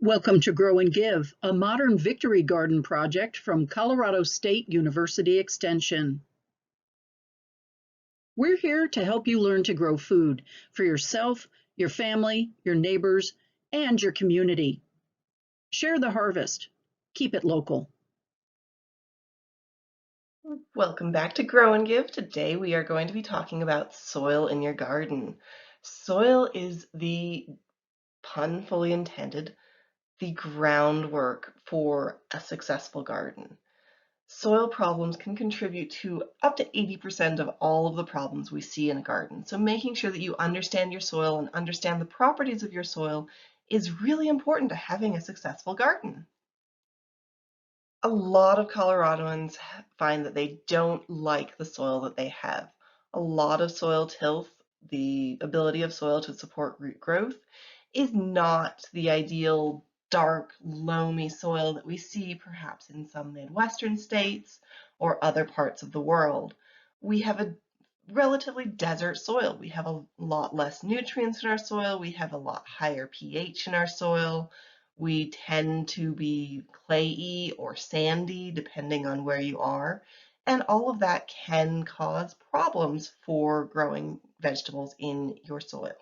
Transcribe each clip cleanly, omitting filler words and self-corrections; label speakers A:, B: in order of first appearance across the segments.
A: Welcome to Grow and Give, a modern victory garden project from Colorado State University Extension. We're here to help you learn to grow food for yourself, your family, your neighbors, and your community. Share the harvest. Keep it local.
B: Welcome back to Grow and Give. Today we are going to be talking about soil in your garden. Soil is the, pun fully intended, the groundwork for a successful garden. Soil problems can contribute to up to 80% of all of the problems we see in a garden. So making sure that you understand your soil and understand the properties of your soil is really important to having a successful garden. A lot of Coloradoans find that they don't like the soil that they have. A lot of soil tilth, the ability of soil to support root growth, is not the ideal dark, loamy soil that we see perhaps in some Midwestern states or other parts of the world. We have a relatively desert soil. We have a lot less nutrients in our soil. We have a lot higher pH in our soil. We tend to be clayey or sandy, depending on where you are. And all of that can cause problems for growing vegetables in your soil.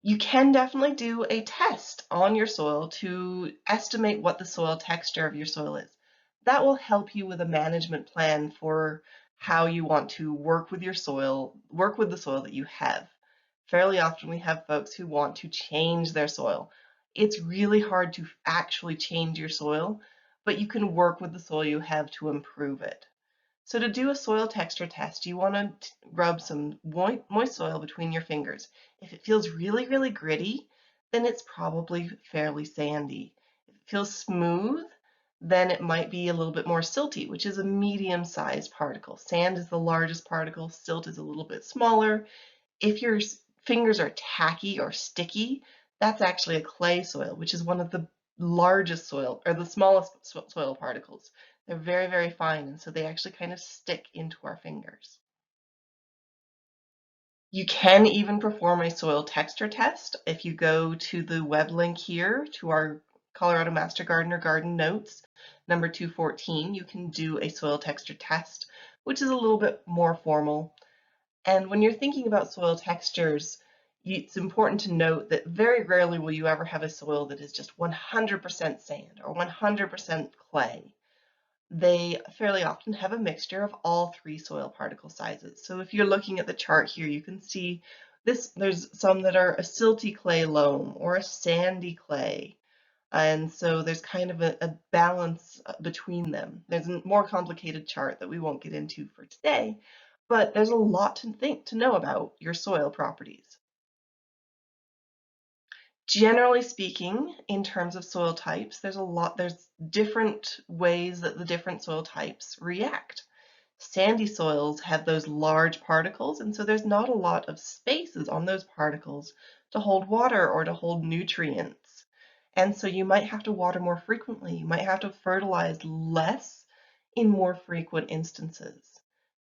B: You can definitely do a test on your soil to estimate what the soil texture of your soil is. That will help you with a management plan for how you want to work with your soil, work with the soil that you have. Fairly often we have folks who want to change their soil. It's really hard to actually change your soil, but you can work with the soil you have to improve it. So to do a soil texture test, you want to rub some moist soil between your fingers. If it feels really, really gritty, then it's probably fairly sandy. If it feels smooth, then it might be a little bit more silty, which is a medium-sized particle. Sand is the largest particle, silt is a little bit smaller. If your fingers are tacky or sticky, that's actually a clay soil, which is one of the largest soil, or the smallest soil particles. They're very, very fine, and so they actually kind of stick into our fingers. You can even perform a soil texture test. If you go to the web link here to our Colorado Master Gardener Garden Notes, number 214, you can do a soil texture test, which is a little bit more formal. And when you're thinking about soil textures, it's important to note that very rarely will you ever have a soil that is just 100% sand or 100% clay. They fairly often have a mixture of all three soil particle sizes. So if you're looking at the chart here, you can see there's some that are a silty clay loam or a sandy clay. And so there's kind of a balance between them. There's a more complicated chart that we won't get into for today, but there's a lot to know about your soil properties. Generally speaking, in terms of soil types, there's different ways that the different soil types react. Sandy soils have those large particles, and so there's not a lot of spaces on those particles to hold water or to hold nutrients. And so you might have to water more frequently. You might have to fertilize less in more frequent instances.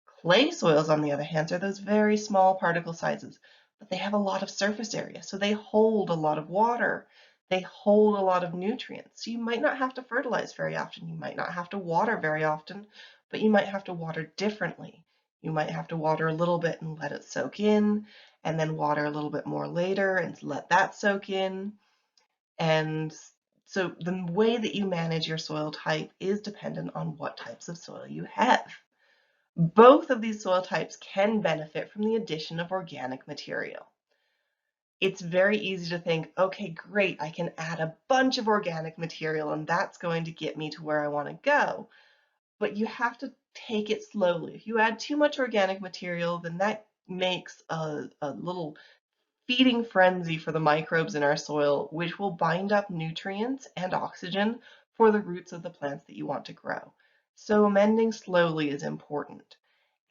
B: Clay soils, on the other hand, are those very small particle sizes, but they have a lot of surface area, so they hold a lot of water. They hold a lot of nutrients. So you might not have to fertilize very often. You might not have to water very often, but you might have to water differently. You might have to water a little bit and let it soak in, and then water a little bit more later and let that soak in. And so the way that you manage your soil type is dependent on what types of soil you have. Both of these soil types can benefit from the addition of organic material. It's very easy to think, okay, great, I can add a bunch of organic material and that's going to get me to where I want to go. But you have to take it slowly. If you add too much organic material, then that makes a little feeding frenzy for the microbes in our soil, which will bind up nutrients and oxygen for the roots of the plants that you want to grow. So amending slowly is important.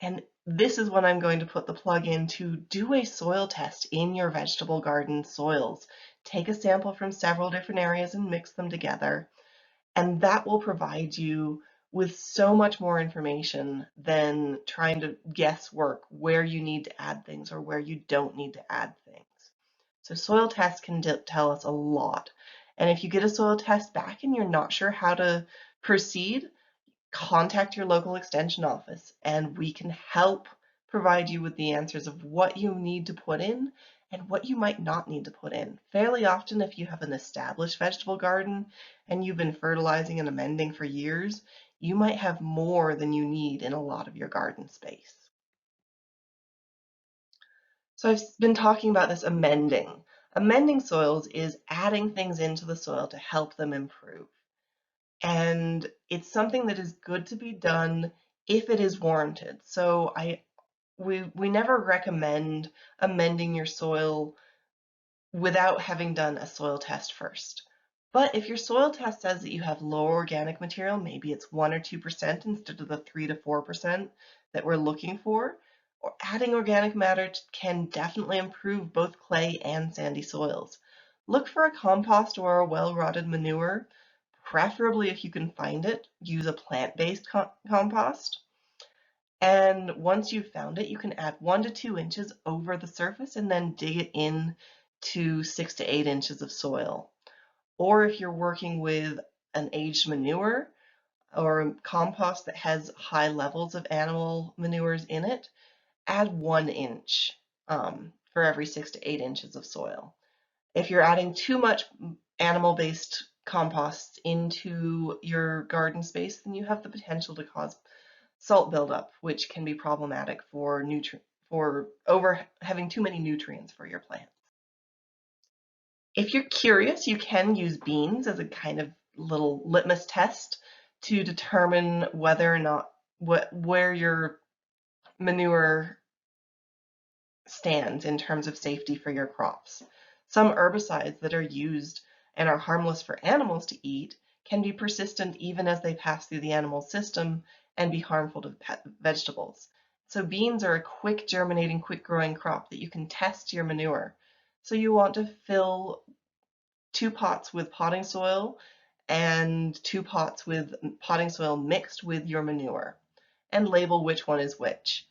B: And this is when I'm going to put the plug in to do a soil test in your vegetable garden soils. Take a sample from several different areas and mix them together. And that will provide you with so much more information than trying to guesswork where you need to add things or where you don't need to add things. So soil tests can tell us a lot. And if you get a soil test back and you're not sure how to proceed, contact your local extension office and we can help provide you with the answers of what you need to put in and what you might not need to put in. Fairly often, if you have an established vegetable garden and you've been fertilizing and amending for years, you might have more than you need in a lot of your garden space. So I've been talking about this amending. Amending soils is adding things into the soil to help them improve. And it's something that is good to be done if it is warranted. So we never recommend amending your soil without having done a soil test first. But if your soil test says that you have low organic material, maybe it's 1 or 2% instead of the 3 to 4% that we're looking for, or adding organic matter can definitely improve both clay and sandy soils. Look for a compost or a well-rotted manure, preferably if you can find it. Use a plant-based compost. And once you've found it, you can add 1 to 2 inches over the surface and then dig it in to 6 to 8 inches of soil. Or if you're working with an aged manure or a compost that has high levels of animal manures in it, add 1 inch for every 6 to 8 inches of soil. If you're adding too much animal-based composts into your garden space, then you have the potential to cause salt buildup, which can be problematic for having too many nutrients for your plants. If you're curious, you can use beans as a kind of little litmus test to determine whether or not where your manure stands in terms of safety for your crops. Some herbicides that are used and are harmless for animals to eat can be persistent even as they pass through the animal system and be harmful to vegetables. So beans are a quick germinating, quick growing crop that you can test your manure. So you want to fill 2 pots with potting soil and 2 pots with potting soil mixed with your manure, and label which one is which.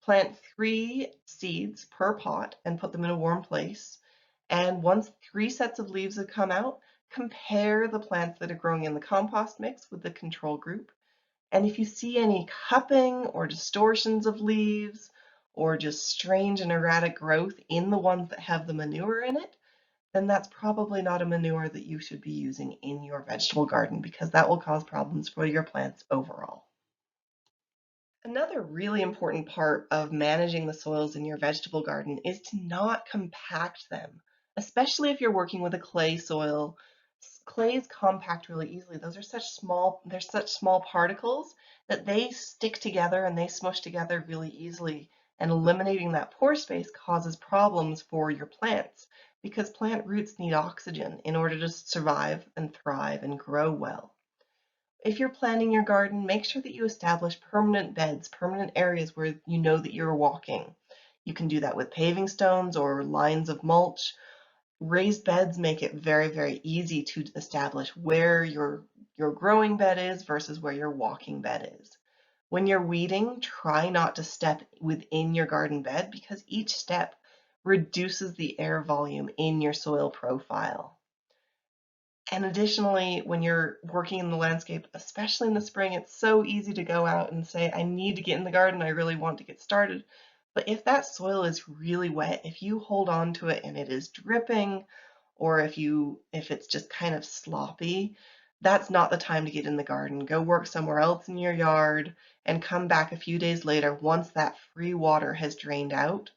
B: Plant 3 seeds per pot and put them in a warm place. And once 3 sets of leaves have come out, compare the plants that are growing in the compost mix with the control group. And if you see any cupping or distortions of leaves or just strange and erratic growth in the ones that have the manure in it, then that's probably not a manure that you should be using in your vegetable garden because that will cause problems for your plants overall. Another really important part of managing the soils in your vegetable garden is to not compact them, especially if you're working with a clay soil. Clays compact really easily. They're such small particles that they stick together and they smush together really easily. And eliminating that pore space causes problems for your plants because plant roots need oxygen in order to survive and thrive and grow well. If you're planting your garden, make sure that you establish permanent beds, permanent areas where you know that you're walking. You can do that with paving stones or lines of mulch. Raised beds make it very, very easy to establish where your growing bed is versus where your walking bed is. When you're weeding, try not to step within your garden bed because each step reduces the air volume in your soil profile. And additionally, when you're working in the landscape, especially in the spring, it's so easy to go out and say, I need to get in the garden, I really want to get started. But if that soil is really wet, if you hold on to it and it is dripping, or if it's just kind of sloppy, that's not the time to get in the garden. Go work somewhere else in your yard and come back a few days later once that free water has drained out.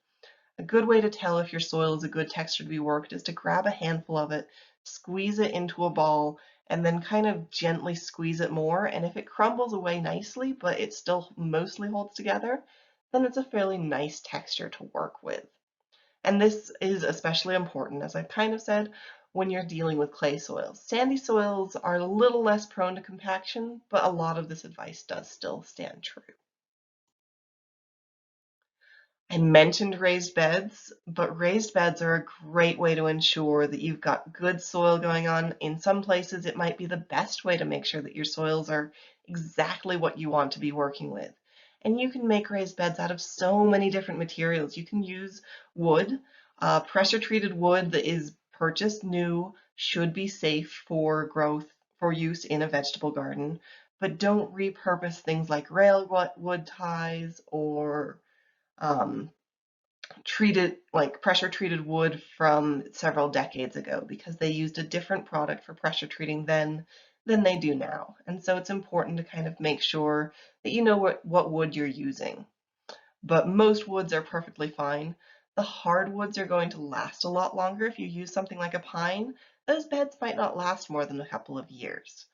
B: A good way to tell if your soil is a good texture to be worked is to grab a handful of it, squeeze it into a ball, and then kind of gently squeeze it more. And if it crumbles away nicely, but it still mostly holds together, then it's a fairly nice texture to work with. And this is especially important, as I've kind of said, when you're dealing with clay soils. Sandy soils are a little less prone to compaction, but a lot of this advice does still stand true. I mentioned raised beds, but raised beds are a great way to ensure that you've got good soil going on. In some places, it might be the best way to make sure that your soils are exactly what you want to be working with. And you can make raised beds out of so many different materials. You can use wood. Pressure treated wood that is purchased new should be safe for growth, for use in a vegetable garden, but don't repurpose things like railwood ties or um, pressure treated wood from several decades ago, because they used a different product for pressure treating then than they do now. And so it's important to kind of make sure that you know what wood you're using. But most woods are perfectly fine. The hardwoods are going to last a lot longer. If you use something like a pine, those beds might not last more than a couple of years.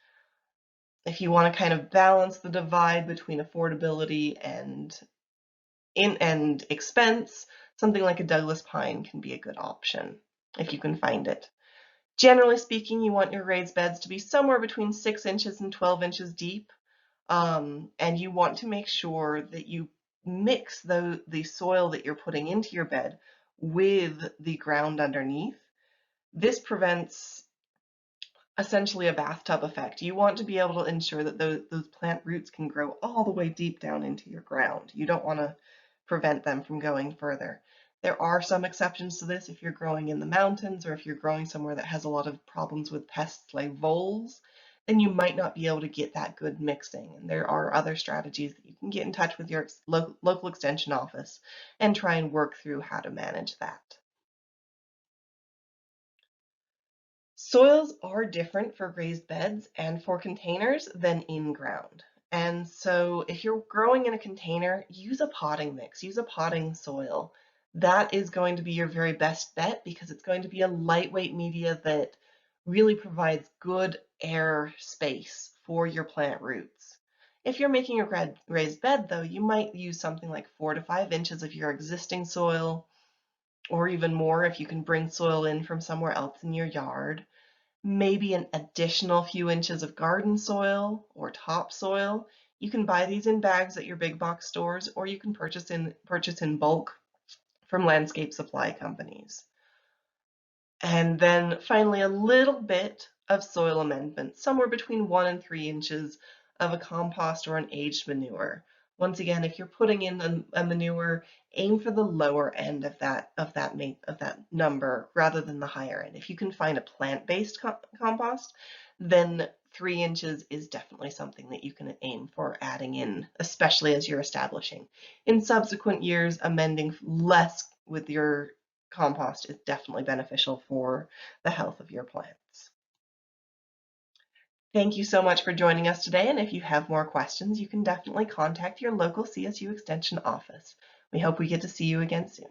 B: If you want to kind of balance the divide between affordability and expense, something like a Douglas pine can be a good option if you can find it. Generally speaking, you want your raised beds to be somewhere between 6 inches and 12 inches deep, and you want to make sure that you mix the soil that you're putting into your bed with the ground underneath. This prevents essentially a bathtub effect. You want to be able to ensure that those plant roots can grow all the way deep down into your ground. You don't want to prevent them from going further. There are some exceptions to this if you're growing in the mountains or if you're growing somewhere that has a lot of problems with pests like voles, then you might not be able to get that good mixing. And there are other strategies that you can get in touch with your local extension office and try and work through how to manage that. Soils are different for raised beds and for containers than in ground. And so if you're growing in a container, use a potting mix, use a potting soil. That is going to be your very best bet because it's going to be a lightweight media that really provides good air space for your plant roots. If you're making a raised bed though, you might use something like 4 to 5 inches of your existing soil, or even more if you can bring soil in from somewhere else in your yard. Maybe an additional few inches of garden soil or topsoil. You can buy these in bags at your big box stores, or you can purchase in bulk from landscape supply companies. And then finally, a little bit of soil amendment, somewhere between 1 and 3 inches of a compost or an aged manure. Once again, if you're putting in a manure, aim for the lower end of that number rather than the higher end. If you can find a plant-based compost, then 3 inches is definitely something that you can aim for adding in, especially as you're establishing. In subsequent years, amending less with your compost is definitely beneficial for the health of your plants. Thank you so much for joining us today, and if you have more questions, you can definitely contact your local CSU Extension office. We hope we get to see you again soon.